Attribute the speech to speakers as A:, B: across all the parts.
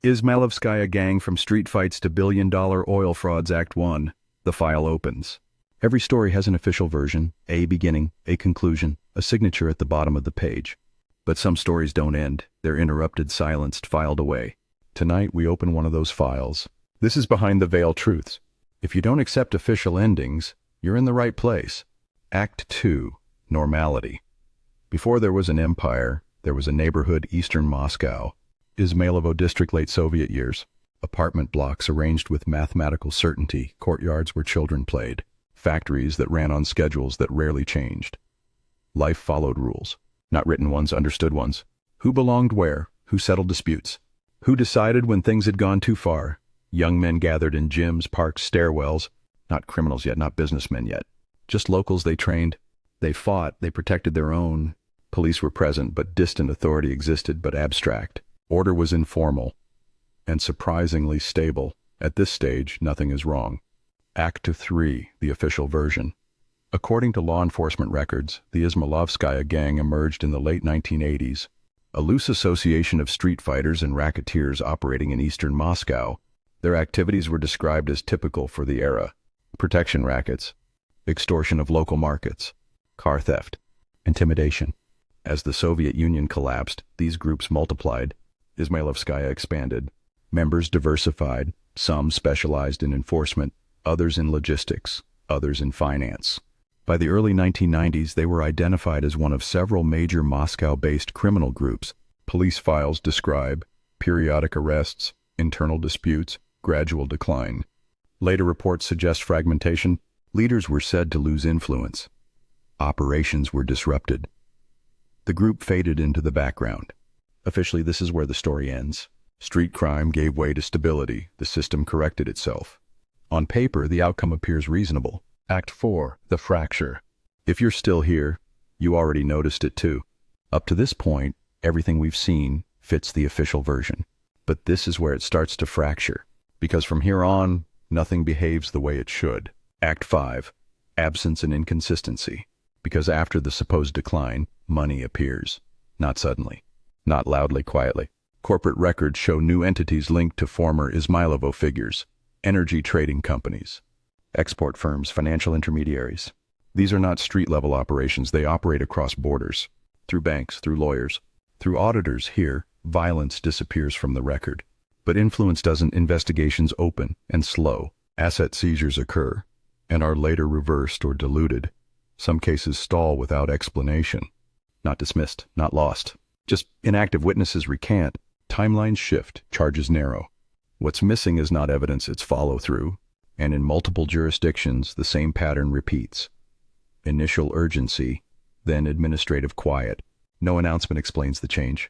A: Izmailovskaya Gang from Street Fights to Billion-Dollar Oil Frauds Act 1. The file opens. Every story has an official version, a beginning, a conclusion, a signature at the bottom of the page. But some stories don't end. They're interrupted, silenced, filed away. Tonight we open one of those files. This is Behind the Veil Truths. If you don't accept official endings, you're in the right place. Act 2. Normality. Before there was an empire, there was a neighborhood, Eastern Moscow. Izmailovo district, late Soviet years. Apartment blocks arranged with mathematical certainty, courtyards where children played, factories that ran on schedules that rarely changed. Life followed rules. Not written ones, understood ones. Who belonged where? Who settled disputes? Who decided when things had gone too far? Young men gathered in gyms, parks, stairwells. Not criminals yet, not businessmen yet. Just locals they trained. They fought, they protected their own. Police were present, but distant authority existed, but abstract. Order was informal and surprisingly stable. At this stage, nothing is wrong. Act 3, the official version. According to law enforcement records, the Izmailovskaya gang emerged in the late 1980s, a loose association of street fighters and racketeers operating in eastern Moscow. Their activities were described as typical for the era: protection rackets, extortion of local markets, car theft, intimidation. As the Soviet Union collapsed, these groups multiplied. Izmailovskaya expanded. Members diversified, some specialized in enforcement, others in logistics, others in finance. By the early 1990s, they were identified as one of several major Moscow-based criminal groups. Police files describe periodic arrests, internal disputes, gradual decline. Later reports suggest fragmentation. Leaders were said to lose influence. Operations were disrupted. The group faded into the background. Officially, this is where the story ends. Street crime gave way to stability. The system corrected itself. On paper, the outcome appears reasonable. Act 4, the fracture. If you're still here, you already noticed it too. Up to this point, everything we've seen fits the official version. But this is where it starts to fracture, because from here on, nothing behaves the way it should. Act 5, absence and inconsistency. Because after the supposed decline, money appears. Not suddenly. Not loudly, quietly. Corporate records show new entities linked to former Izmailovo figures, energy trading companies, export firms, financial intermediaries. These are not street-level operations. They operate across borders, through banks, through lawyers, through auditors. Here, violence disappears from the record. But influence doesn't. Investigations open and slow. Asset seizures occur and are later reversed or diluted. Some cases stall without explanation. Not dismissed, not lost. Just inactive witnesses recant. Timelines shift, charges narrow. What's missing is not evidence, it's follow-through. And in multiple jurisdictions, the same pattern repeats. Initial urgency, then administrative quiet. No announcement explains the change.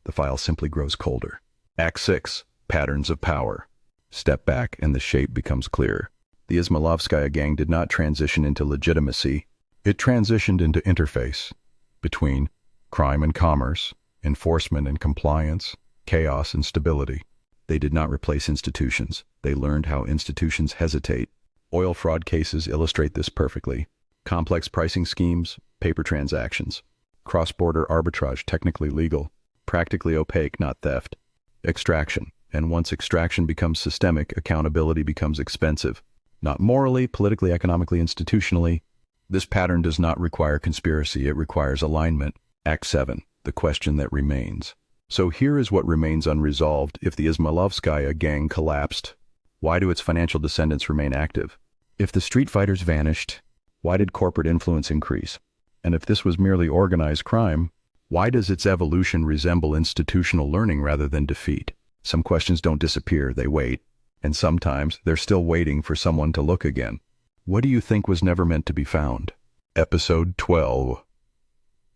A: The file simply grows colder. Act 6, patterns of power. Step back and the shape becomes clearer. The Izmailovskaya gang did not transition into legitimacy. It transitioned into interface between crime and commerce, enforcement and compliance, chaos and stability. They did not replace institutions. They learned how institutions hesitate. Oil fraud cases illustrate this perfectly. Complex pricing schemes, paper transactions. Cross-border arbitrage, technically legal, practically opaque, not theft. Extraction. And once extraction becomes systemic, accountability becomes expensive. Not morally, politically, economically, institutionally. This pattern does not require conspiracy. It requires alignment. Act 7, the question that remains. So here is what remains unresolved. If the Izmailovskaya gang collapsed, why do its financial descendants remain active? If the street fighters vanished, why did corporate influence increase? And if this was merely organized crime, why does its evolution resemble institutional learning rather than defeat? Some questions don't disappear, they wait. And sometimes they're still waiting for someone to look again. What do you think was never meant to be found? Episode 12.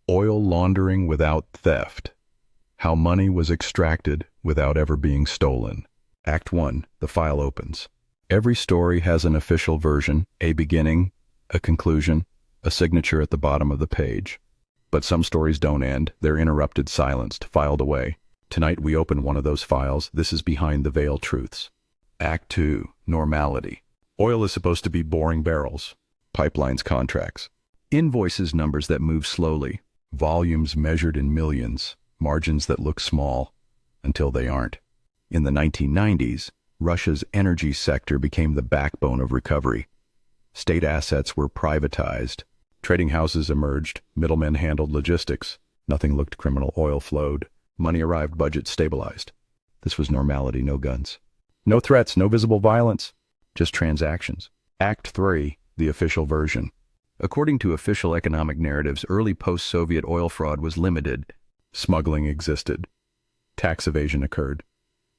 A: Oil laundering without theft. How money was extracted without ever being stolen. Act 1, the file opens. Every story has an official version, a beginning, a conclusion, a signature at the bottom of the page. But some stories don't end. They're interrupted, silenced, filed away. Tonight we open one of those files. This is Behind the Veil Truths. Act 2, normality. Oil is supposed to be boring barrels, pipelines, contracts, invoices, numbers that move slowly, volumes measured in millions, margins that look small until they aren't. In the 1990s, Russia's energy sector became the backbone of recovery. State assets were privatized. Trading houses emerged. Middlemen handled logistics. Nothing looked criminal. Oil flowed. Money arrived. Budget stabilized. This was normality, no guns. No threats, no visible violence. Just transactions. Act 3, the official version. According to official economic narratives, early post-Soviet oil fraud was limited. Smuggling existed. Tax evasion occurred.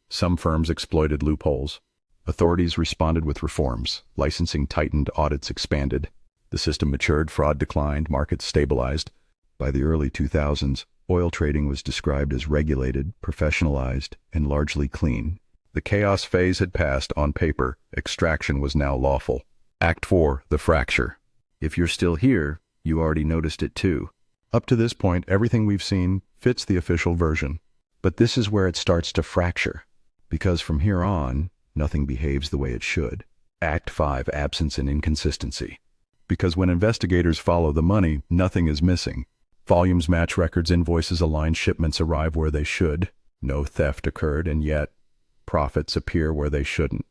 A: Some firms exploited loopholes. Authorities responded with reforms. Licensing tightened, audits expanded. The system matured, fraud declined, markets stabilized. By the early 2000s, oil trading was described as regulated, professionalized, and largely clean. The chaos phase had passed. On paper, extraction was now lawful. Act 4, the fracture. If you're still here, you already noticed it too. Up to this point, everything we've seen fits the official version. But this is where it starts to fracture. Because from here on, nothing behaves the way it should. Act 5, absence and inconsistency. Because when investigators follow the money, nothing is missing. Volumes match records, invoices align, shipments arrive where they should. No theft occurred, and yet profits appear where they shouldn't.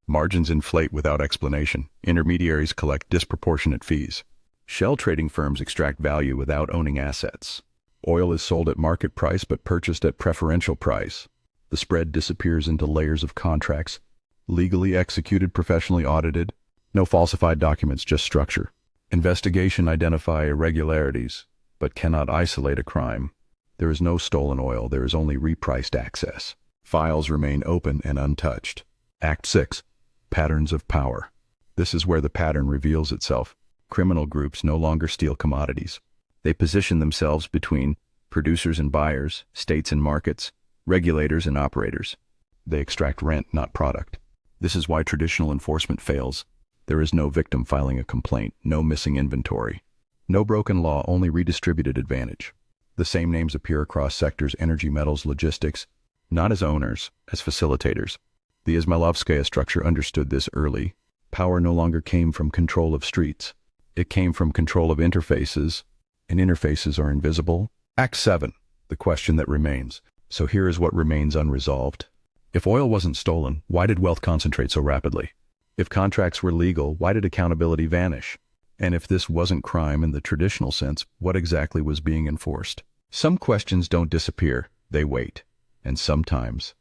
A: Margins inflate without explanation. Intermediaries collect disproportionate fees. Shell trading firms extract value without owning assets. Oil is sold at market price but purchased at preferential price. The spread disappears into layers of contracts, legally executed, professionally audited. No falsified documents, just structure. Investigation identify irregularities, but cannot isolate a crime. There is no stolen oil, there is only repriced access. Files remain open and untouched. Act 6, patterns of power. This is where the pattern reveals itself. Criminal groups no longer steal commodities. They position themselves between producers and buyers, states and markets, regulators and operators. They extract rent, not product. This is why traditional enforcement fails. There is no victim filing a complaint, no missing inventory. No broken law, only redistributed advantage. The same names appear across sectors: energy, metals, logistics, not as owners, as facilitators. The Izmailovskaya structure understood this early. Power no longer came from control of streets. It came from control of interfaces, and interfaces are invisible. Act 7, the question that remains. So here is what remains unresolved. If oil wasn't stolen, why did wealth concentrate so rapidly? If contracts were legal, why did accountability vanish? And if this wasn't crime in the traditional sense, what exactly was being enforced? Some questions don't disappear, they wait. And sometimes,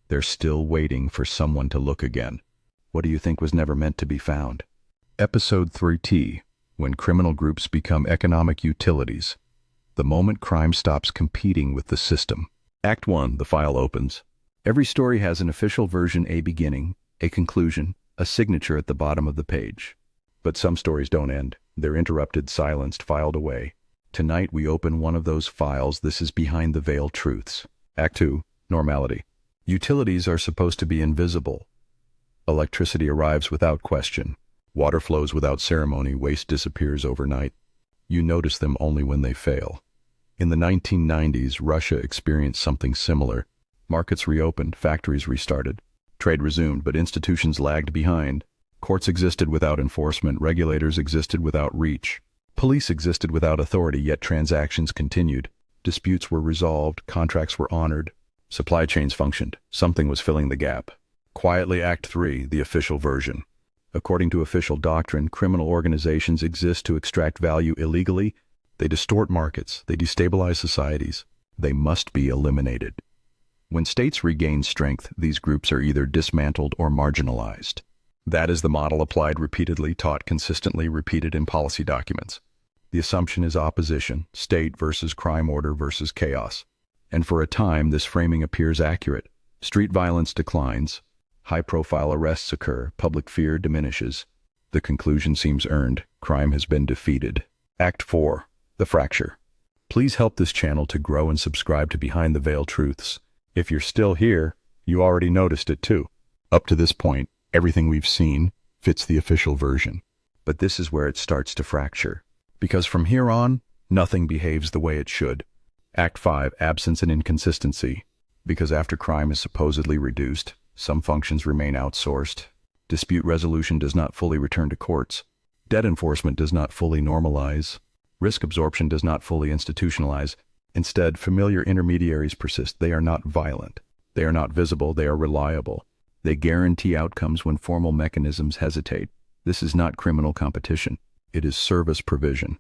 A: they're still waiting for someone to look again. What do you think was never meant to be found? Episode 3T, when criminal groups become economic utilities. The moment crime stops competing with the system. Act 1, the file opens. Every story has an official version, a beginning, a conclusion, a signature at the bottom of the page. But some stories don't end. They're interrupted, silenced, filed away. Tonight we open one of those files. This is Behind the Veil Truths. Act 2, normality. Utilities are supposed to be invisible. Electricity arrives without question. Water flows without ceremony. Waste disappears overnight. You notice them only when they fail. In the 1990s, Russia experienced something similar. Markets reopened, factories restarted. Trade resumed, but institutions lagged behind. Courts existed without enforcement, regulators existed without reach. Police existed without authority, yet transactions continued. Disputes were resolved, contracts were honored. Supply chains functioned. Something was filling the gap. Quietly, Act 3, the official version. According to official doctrine, criminal organizations exist to extract value illegally. They distort markets. They destabilize societies. They must be eliminated. When states regain strength, these groups are either dismantled or marginalized. That is the model applied repeatedly, taught consistently, repeated in policy documents. The assumption is opposition, state versus crime, order versus chaos. And for a time, this framing appears accurate. Street violence declines. High-profile arrests occur. Public fear diminishes. The conclusion seems earned. Crime has been defeated. Act 4, the fracture. Please help this channel to grow and subscribe to Behind the Veil Truths. If you're still here, you already noticed it too. Up to this point, everything we've seen fits the official version. But this is where it starts to fracture. Because from here on, nothing behaves the way it should. Act 5, absence and inconsistency. Because after crime is supposedly reduced, some functions remain outsourced. Dispute resolution does not fully return to courts. Debt enforcement does not fully normalize. Risk absorption does not fully institutionalize. Instead, familiar intermediaries persist. They are not violent. They are not visible, they are reliable. They guarantee outcomes when formal mechanisms hesitate. This is not criminal competition. It is service provision.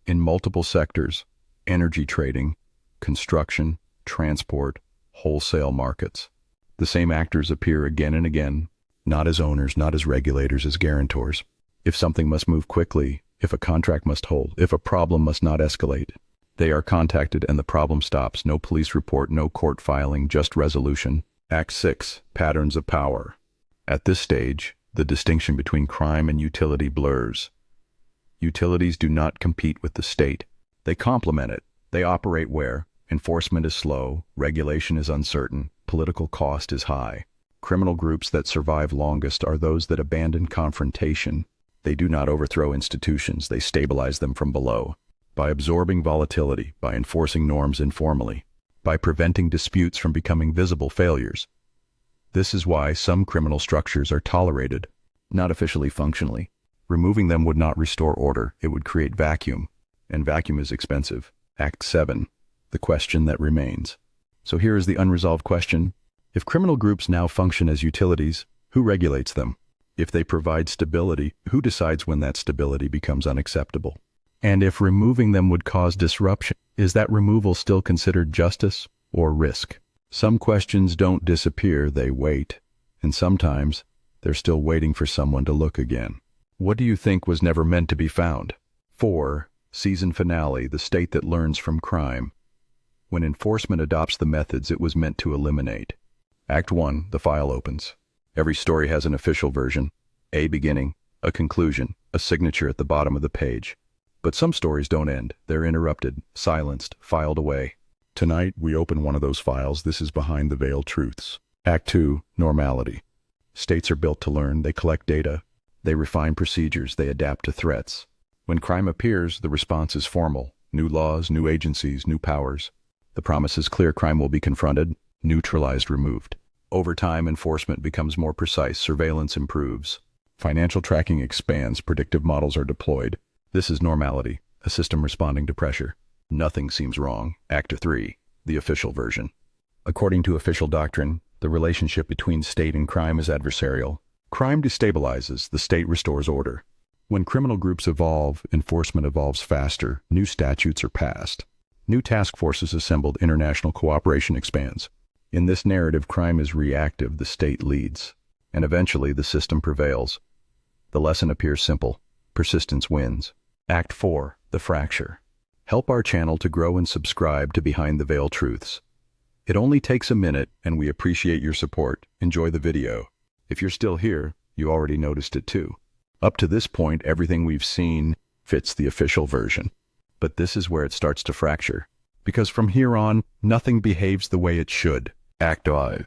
A: In multiple sectors, energy trading, construction, transport, wholesale markets, the same actors appear again and again, not as owners, not as regulators, as guarantors. If something must move quickly, if a contract must hold, if a problem must not escalate, they are contacted and the problem stops. No police report, no court filing, just resolution. Act 6, Patterns of Power. At this stage, the distinction between crime and utility blurs. Utilities do not compete with the state. They complement it. They operate where enforcement is slow, regulation is uncertain, political cost is high. Criminal groups that survive longest are those that abandon confrontation. They do not overthrow institutions, they stabilize them from below. By absorbing volatility, by enforcing norms informally, by preventing disputes from becoming visible failures. This is why some criminal structures are tolerated, not officially functionally. Removing them would not restore order, it would create vacuum, and vacuum is expensive. Act 7, the question that remains. So here is the unresolved question. If criminal groups now function as utilities, who regulates them? If they provide stability, who decides when that stability becomes unacceptable? And if removing them would cause disruption, is that removal still considered justice or risk? Some questions don't disappear, they wait. And sometimes, they're still waiting for someone to look again. What do you think was never meant to be found? 4. Season finale, the state that learns from crime. When enforcement adopts the methods it was meant to eliminate. Act 1, the file opens. Every story has an official version, a beginning, a conclusion, a signature at the bottom of the page. But some stories don't end. They're interrupted, silenced, filed away. Tonight, we open one of those files. This is Behind the Veil Truths. Act 2, normality. States are built to learn. They collect data. They refine procedures. They adapt to threats. When crime appears, the response is formal. New laws, new agencies, new powers. The promise is clear: crime will be confronted, neutralized, removed. Over time, enforcement becomes more precise. Surveillance improves. Financial tracking expands. Predictive models are deployed. This is normality, a system responding to pressure. Nothing seems wrong. Act 3, the official version. According to official doctrine, the relationship between state and crime is adversarial. Crime destabilizes, the state restores order. When criminal groups evolve, enforcement evolves faster, new statutes are passed. New task forces assembled, international cooperation expands. In this narrative, crime is reactive, the state leads. And eventually, the system prevails. The lesson appears simple. Persistence wins. Act 4, the fracture. Help our channel to grow and subscribe to Behind the Veil Truths. It only takes a minute, and we appreciate your support. Enjoy the video. If you're still here, you already noticed it too. Up to this point, everything we've seen fits the official version. But this is where it starts to fracture. Because from here on, nothing behaves the way it should. Act 5,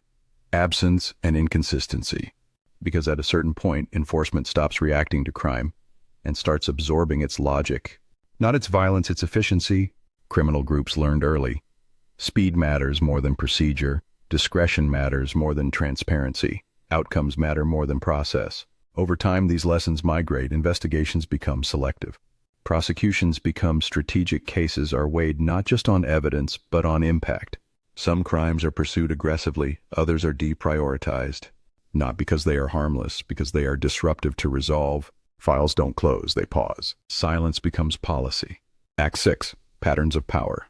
A: absence and inconsistency. Because at a certain point, enforcement stops reacting to crime and starts absorbing its logic. Not its violence, its efficiency. Criminal groups learned early. Speed matters more than procedure. Discretion matters more than transparency. Outcomes matter more than process. Over time, these lessons migrate. Investigations become selective. Prosecutions become strategic. Cases are weighed not just on evidence, but on impact. Some crimes are pursued aggressively, others are deprioritized. Not because they are harmless, because they are disruptive to resolve. Files don't close, they pause. Silence becomes policy. Act 6, patterns of power.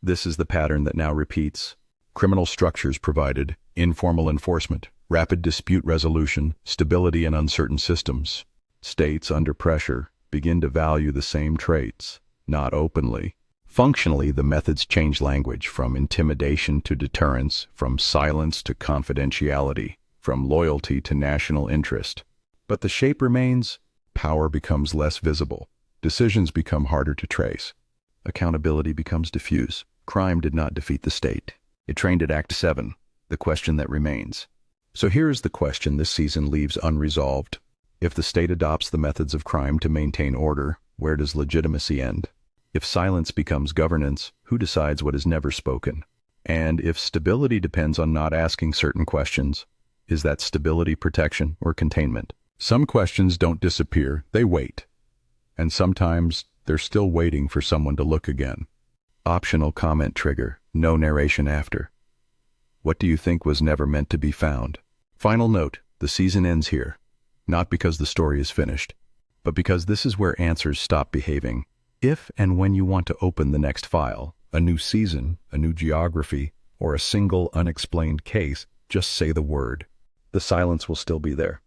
A: This is the pattern that now repeats. Criminal structures provided, informal enforcement, rapid dispute resolution, stability in uncertain systems. States under pressure begin to value the same traits, not openly. Functionally, the methods change language from intimidation to deterrence, from silence to confidentiality, from loyalty to national interest. But the shape remains. Power becomes less visible. Decisions become harder to trace. Accountability becomes diffuse. Crime did not defeat the state. It trained at Act 7, the question that remains. So here is the question this season leaves unresolved. If the state adopts the methods of crime to maintain order, where does legitimacy end? If silence becomes governance, who decides what is never spoken? And if stability depends on not asking certain questions, is that stability protection or containment? Some questions don't disappear, they wait. And sometimes they're still waiting for someone to look again. Optional comment trigger, no narration after. What do you think was never meant to be found? Final note, the season ends here. Not because the story is finished, but because this is where answers stop behaving. If and when you want to open the next file, a new season, a new geography, or a single unexplained case, just say the word. The silence will still be there.